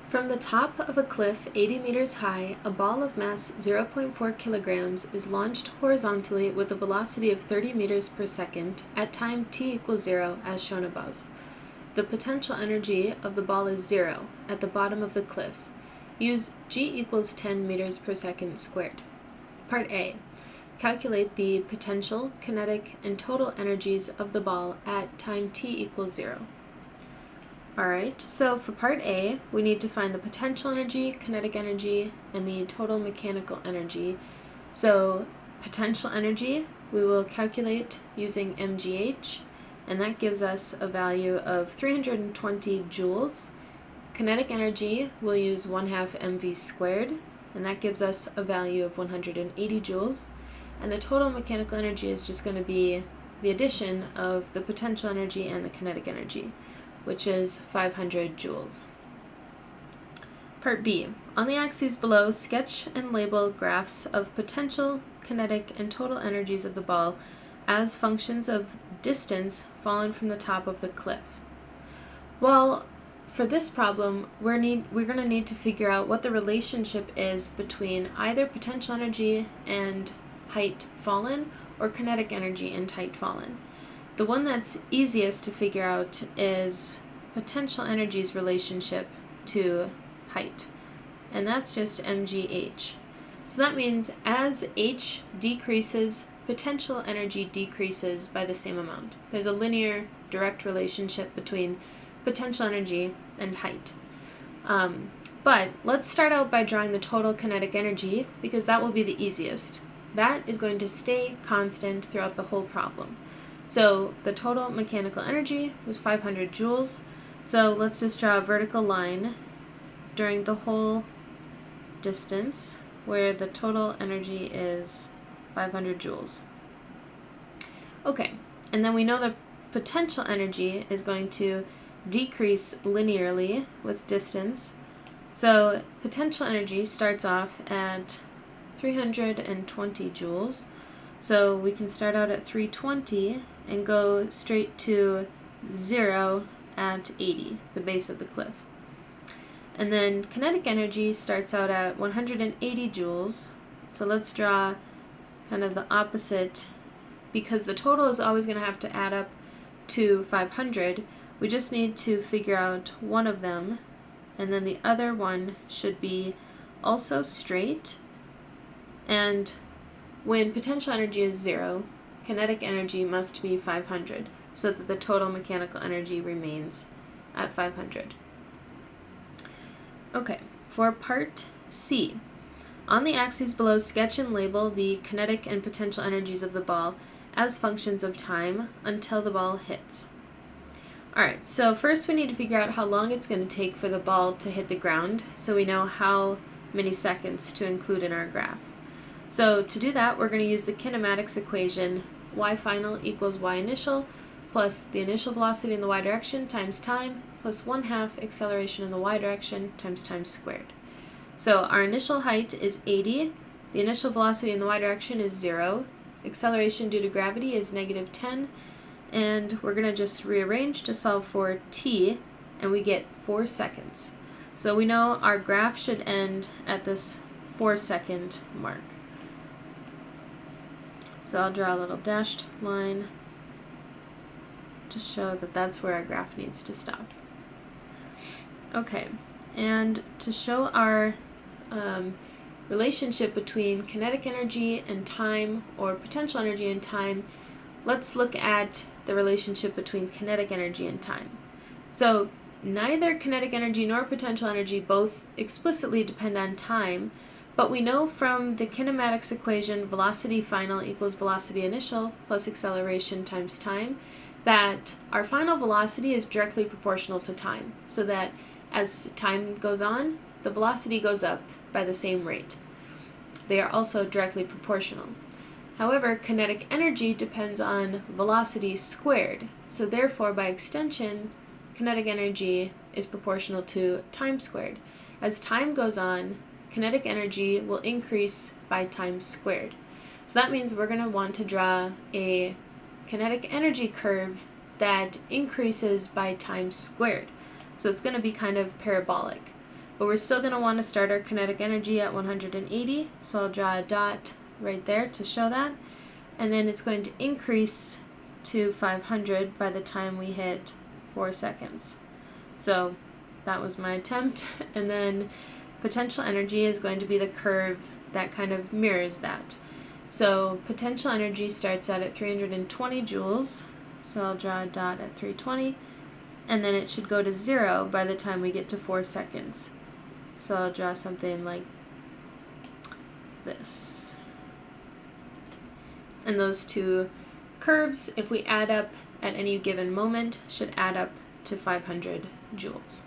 From the top of a cliff 80 meters high, a ball of mass 0.4 kilograms is launched horizontally with a velocity of 30 meters per second at time t equals 0 as shown above. The potential energy of the ball is 0 at the bottom of the cliff. Use g equals 10 meters per second squared. Part A. Calculate the potential, kinetic, and total energies of the ball at time t equals 0. Alright, so for part A, we need to find the potential energy, kinetic energy, and the total mechanical energy. So potential energy we will calculate using mgh, and that gives us a value of 320 joules. Kinetic energy we'll use 1/2 mv squared, and that gives us a value of 180 joules. And the total mechanical energy is just going to be the addition of the potential energy and the kinetic energy, which is 500 joules. Part B. On the axes below, sketch and label graphs of potential, kinetic, and total energies of the ball as functions of distance fallen from the top of the cliff. Well, for this problem, we're going to need to figure out what the relationship is between either potential energy and height fallen or kinetic energy and height fallen. The one that's easiest to figure out is potential energy's relationship to height, and that's just mgh. So that means as h decreases, potential energy decreases by the same amount. There's a linear, direct relationship between potential energy and height. But let's start out by drawing the total kinetic energy, because that will be the easiest. That is going to stay constant throughout the whole problem. So the total mechanical energy was 500 joules. So let's just draw a vertical line during the whole distance where the total energy is 500 joules. Okay, and then we know the potential energy is going to decrease linearly with distance. So potential energy starts off at 320 joules. So we can start out at 320 and go straight to 0 at 80, the base of the cliff. And then kinetic energy starts out at 180 joules. So let's draw kind of the opposite, because the total is always going to have to add up to 500. We just need to figure out one of them, and then the other one should be also straight. And when potential energy is 0, kinetic energy must be 500, so that the total mechanical energy remains at 500. Okay, for part C. On the axes below, sketch and label the kinetic and potential energies of the ball as functions of time until the ball hits. Alright, so first we need to figure out how long it's going to take for the ball to hit the ground, so we know how many seconds to include in our graph. So to do that, we're going to use the kinematics equation, y final equals y initial plus the initial velocity in the y direction times time plus 1/2 acceleration in the y direction times time squared. So our initial height is 80, the initial velocity in the y direction is 0, acceleration due to gravity is -10, and we're going to just rearrange to solve for t, and we get 4 seconds. So we know our graph should end at this 4-second mark. So I'll draw a little dashed line to show that that's where our graph needs to stop. Okay, and to show our relationship between kinetic energy and time, or potential energy and time, let's look at the relationship between kinetic energy and time. So neither kinetic energy nor potential energy both explicitly depend on time, but we know from the kinematics equation velocity final equals velocity initial plus acceleration times time that our final velocity is directly proportional to time, so that as time goes on, the velocity goes up by the same rate. They are also directly proportional. However, kinetic energy depends on velocity squared, so therefore by extension, kinetic energy is proportional to time squared. As time goes on, kinetic energy will increase by time squared. So that means we're going to want to draw a kinetic energy curve that increases by time squared. So it's going to be kind of parabolic. But we're still going to want to start our kinetic energy at 180, so I'll draw a dot right there to show that. And then it's going to increase to 500 by the time we hit 4 seconds. So that was my attempt. And then potential energy is going to be the curve that kind of mirrors that. So potential energy starts out at 320 joules. So I'll draw a dot at 320. And then it should go to 0 by the time we get to 4 seconds. So I'll draw something like this. And those two curves, if we add up at any given moment, should add up to 500 joules.